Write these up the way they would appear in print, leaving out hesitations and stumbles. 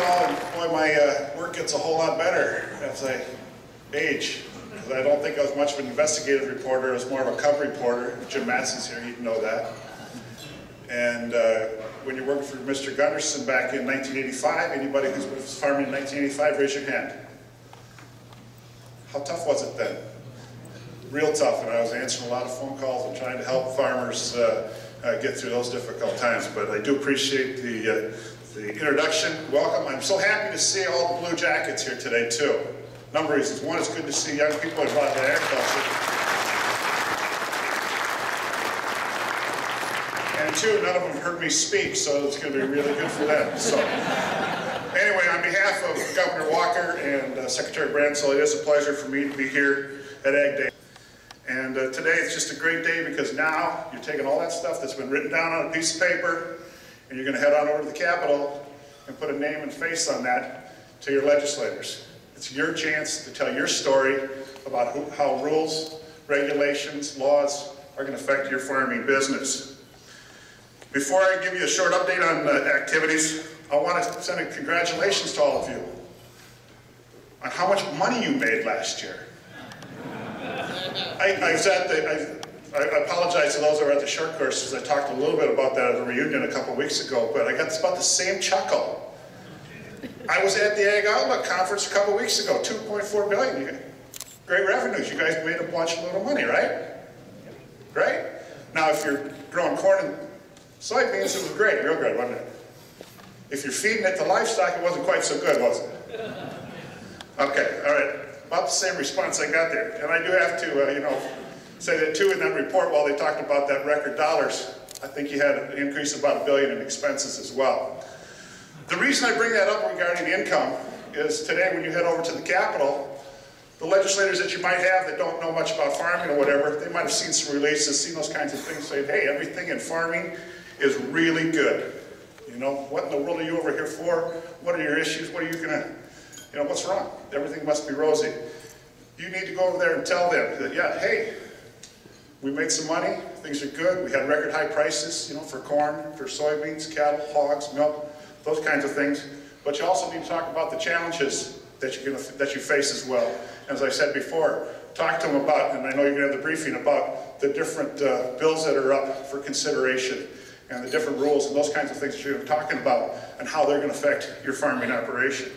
call, and boy, my work gets a whole lot better as I age. Because I don't think I was much of an investigative reporter. I was more of a cub reporter. If Jim Matson's here, he'd know that. And when you worked for Mr. Gunderson back in 1985, anybody who was farming in 1985, raise your hand. How tough was it then? Real tough, and I was answering a lot of phone calls and trying to help farmers get through those difficult times. But I do appreciate the introduction. Welcome. I'm so happy to see all the blue jackets here today, too. A number of reasons. One, it's good to see young people involved in agriculture. And two, none of them heard me speak, so it's going to be really good for them. So, anyway, on behalf of Governor Walker and Secretary Branson, it is a pleasure for me to be here at Ag Day. And today it's just a great day because now you're taking all that stuff that's been written down on a piece of paper and you're going to head on over to the Capitol and put a name and face on that to your legislators. It's your chance to tell your story about how rules, regulations, laws are going to affect your farming business. Before I give you a short update on activities, I want to send a congratulations to all of you on how much money you made last year. I apologize to those who were at the short courses. I talked a little bit about that at the reunion a couple weeks ago, but I got about the same chuckle. I was at the Ag Outlook conference a couple weeks ago, $2.4 billion. Great revenues. You guys made a bunch of little money, right? Great. Now, if you're growing corn and soybeans, it was great, real good, wasn't it? If you're feeding it to livestock, it wasn't quite so good, was it? Okay, all right. About the same response I got there. And I do have to, say that too in that report while they talked about that record dollars. I think you had an increase of about $1 billion in expenses as well. The reason I bring that up regarding income is today when you head over to the Capitol, the legislators that you might have that don't know much about farming or whatever, they might have seen some releases, seen those kinds of things, saying, hey, everything in farming is really good. You know, what in the world are you over here for? What are your issues? What are you gonna, what's wrong? Everything must be rosy. You need to go over there and tell them that, yeah, hey, we made some money, things are good, we had record high prices, for corn, for soybeans, cattle, hogs, milk, those kinds of things. But you also need to talk about the challenges that you face as well. As I said before, talk to them about, and I know you're going to have the briefing about the different bills that are up for consideration and the different rules and those kinds of things that you're talking about and how they're going to affect your farming operation.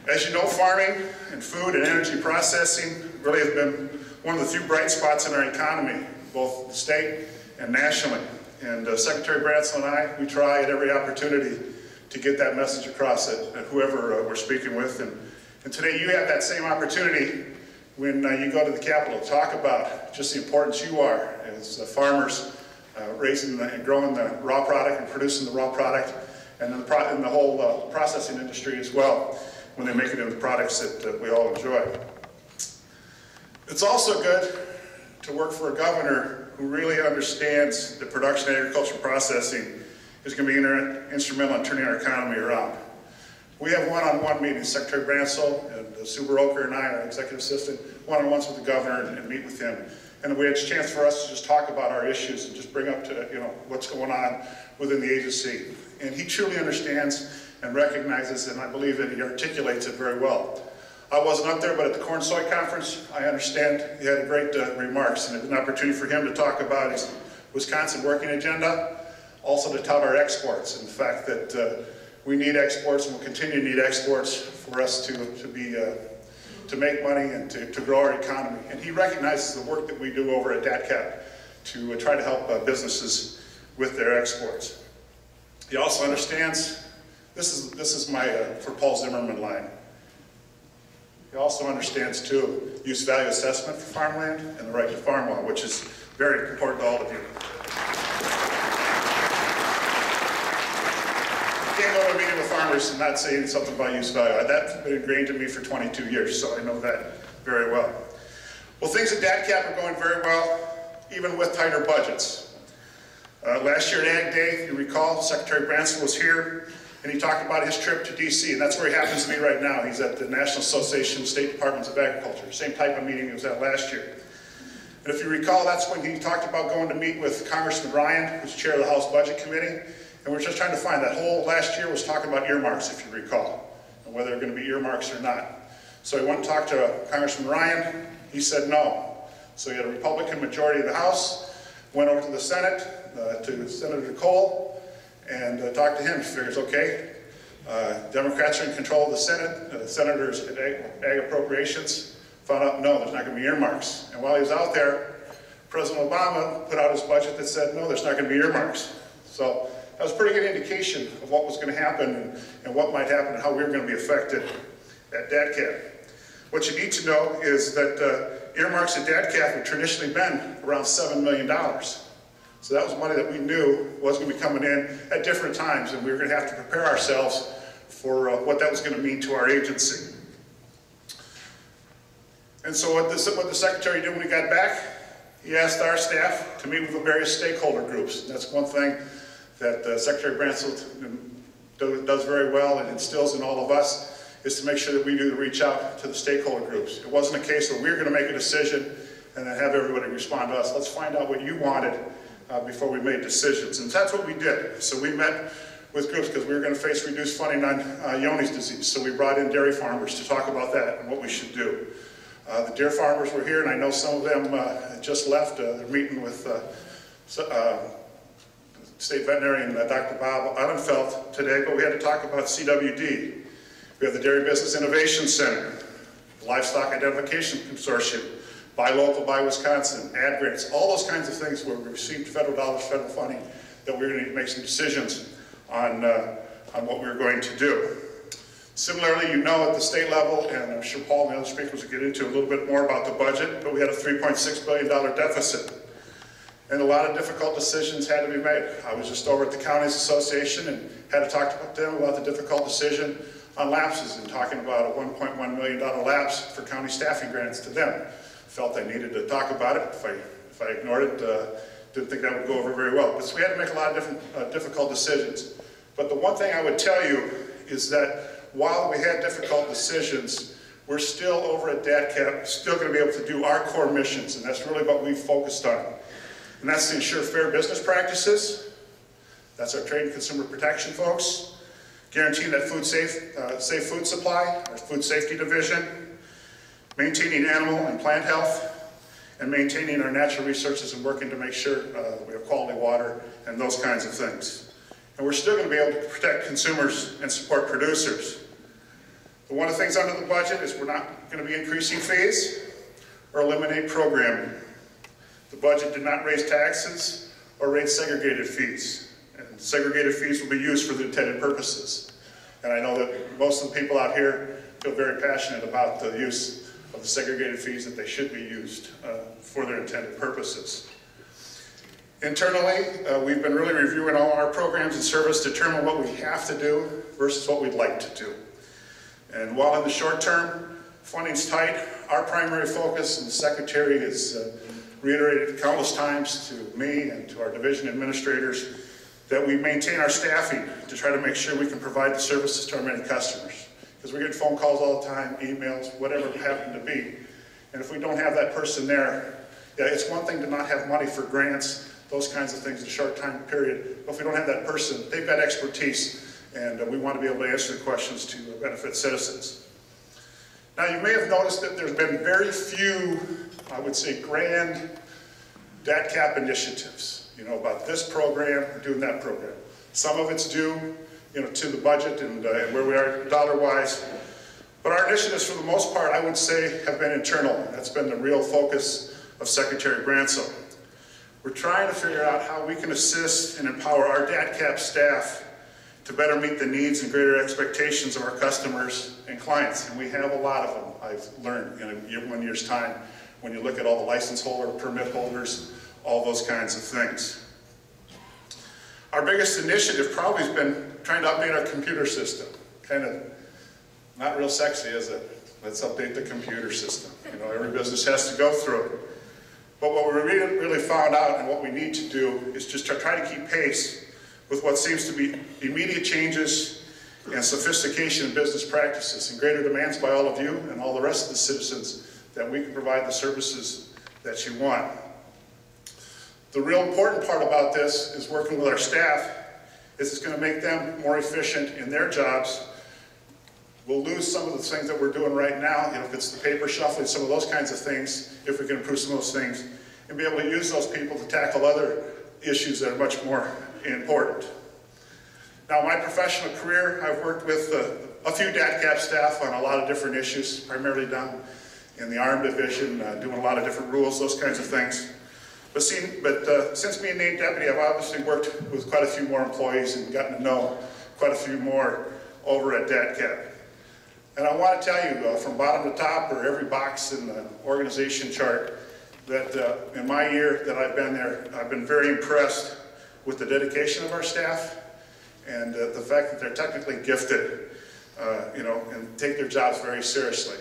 As you know, farming and food and energy processing really have been one of the few bright spots in our economy, both the state and nationally. And Secretary Branson and I, we try at every opportunity to get that message across at whoever we're speaking with. And today you have that same opportunity when you go to the Capitol to talk about just the importance you are as farmers raising and growing the raw product and producing the raw product, and then the whole processing industry as well when they make it into the products that we all enjoy. It's also good to work for a governor who really understands that production, agriculture, processing is going to be instrumental in turning our economy around. We have one-on-one meetings, Secretary Branson and Sue Baroker and I, our executive assistant, one-on-ones with the governor and meet with him. And we had a chance for us to just talk about our issues and just bring up to what's going on within the agency. And he truly understands and recognizes, and I believe that he articulates it very well. I wasn't up there, but at the Corn Soy Conference, I understand he had great remarks, and it was an opportunity for him to talk about his Wisconsin working agenda, also to tout our exports, and the fact that we need exports and will continue to need exports for us to make money and to grow our economy. And he recognizes the work that we do over at DATCAP to try to help businesses with their exports. He also understands, this is my for Paul Zimmerman line. He also understands, too, use value assessment for farmland and the right to farm law, which is very important to all of you. You can't go to a meeting with farmers and not say something about use value. That's been ingrained in me for 22 years, so I know that very well. Well, things at DATCAP are going very well, even with tighter budgets. Last year at Ag Day, if you recall, Secretary Branson was here, and he talked about his trip to DC, and that's where he happens to be right now. He's at the National Association of State Departments of Agriculture, same type of meeting he was at last year. And if you recall, that's when he talked about going to meet with Congressman Ryan, who's chair of the House Budget Committee, And we're just trying to find, that whole last year was talking about earmarks, if you recall, and whether they're going to be earmarks or not. So he went and talked to Congressman Ryan. He said no. So he had a Republican majority in the House, went over to the Senate, to Senator Cole, and talked to him. He figures, okay, Democrats are in control of the Senate, senators at ag appropriations, found out, no, there's not going to be earmarks. And while he was out there, President Obama put out his budget that said, no, there's not going to be earmarks. So that was a pretty good indication of what was going to happen and what might happen and how we were going to be affected at DADCAP. What you need to know is that earmarks at DADCAP have traditionally been around $7 million. So that was money that we knew was going to be coming in at different times, and we were going to have to prepare ourselves for what that was going to mean to our agency. And so what the Secretary did when he got back, he asked our staff to meet with the various stakeholder groups. And that's one thing that Secretary Branson does very well and instills in all of us, is to make sure that we do reach out to the stakeholder groups. It wasn't a case where we were going to make a decision and then have everybody respond to us. Let's find out what you wanted before we made decisions. And that's what we did. So we met with groups because we were going to face reduced funding on Johne's disease. So we brought in dairy farmers to talk about that and what we should do. The deer farmers were here, and I know some of them just left. They're meeting with State Veterinarian Dr. Bob Unenfeld today, but we had to talk about CWD. We have the Dairy Business Innovation Center, the Livestock Identification Consortium, Buy Local, Buy Wisconsin, ad grants, all those kinds of things where we received federal dollars, federal funding, that we were going to make some decisions on what we were going to do. Similarly, you know, at the state level, and I'm sure Paul and the other speakers will get into a little bit more about the budget, but we had a $3.6 billion deficit. And a lot of difficult decisions had to be made. I was just over at the Counties Association and had to talk to them about the difficult decision on lapses and talking about a $1.1 million lapse for county staffing grants to them. Felt I needed to talk about it. If I ignored it, didn't think that would go over very well. But so we had to make a lot of different difficult decisions. But the one thing I would tell you is that while we had difficult decisions, we're still over at DADCAP, still going to be able to do our core missions, and that's really what we've focused on. And that's to ensure fair business practices. That's our trade and consumer protection folks. Guaranteeing that safe food supply, our food safety division. Maintaining animal and plant health. And maintaining our natural resources and working to make sure we have quality water and those kinds of things. And we're still going to be able to protect consumers and support producers. But one of the things under the budget is we're not going to be increasing fees or eliminate programming. The budget did not raise taxes or raise segregated fees. And segregated fees will be used for the intended purposes. And I know that most of the people out here feel very passionate about the use of the segregated fees, that they should be used for their intended purposes. Internally, we've been really reviewing all our programs and service to determine what we have to do versus what we'd like to do. And while in the short term, funding's tight, our primary focus, and the Secretary has reiterated countless times to me and to our division administrators, that we maintain our staffing to try to make sure we can provide the services to our many customers. Because we get phone calls all the time, emails, whatever it happen to be. And if we don't have that person there, yeah, it's one thing to not have money for grants, those kinds of things in a short time period. But if we don't have that person, they've got expertise, and we want to be able to answer the questions to benefit citizens. Now, you may have noticed that there's been very few, I would say, grand DADCAP initiatives, you know, about this program or doing that program. Some of it's due, you know, to the budget and where we are dollar-wise. But our initiatives, for the most part, I would say, have been internal. That's been the real focus of Secretary Branson. We're trying to figure out how we can assist and empower our DADCAP staff to better meet the needs and greater expectations of our customers and clients. And we have a lot of them, I've learned in 1 year's time, when you look at all the license holder, permit holders, all those kinds of things. Our biggest initiative probably has been trying to update our computer system. Kind of not real sexy, is it? Let's update the computer system. You know, every business has to go through it. But what we really found out and what we need to do is just to try to keep pace with what seems to be immediate changes and sophistication in business practices and greater demands by all of you and all the rest of the citizens that we can provide the services that you want. The real important part about this is working with our staff It's going to make them more efficient in their jobs. We'll lose some of the things that we're doing right now, if it's the paper shuffling, some of those kinds of things, if we can improve some of those things, and be able to use those people to tackle other issues that are much more important. Now, my professional career, I've worked with a few DATCAP staff on a lot of different issues, primarily down in the ARM division, doing a lot of different rules, those kinds of things. But since being named deputy, I've obviously worked with quite a few more employees and gotten to know quite a few more over at DATCAP. And I want to tell you, from bottom to top, or every box in the organization chart, that in my year that I've been there, I've been very impressed with the dedication of our staff and the fact that they're technically gifted, and take their jobs very seriously.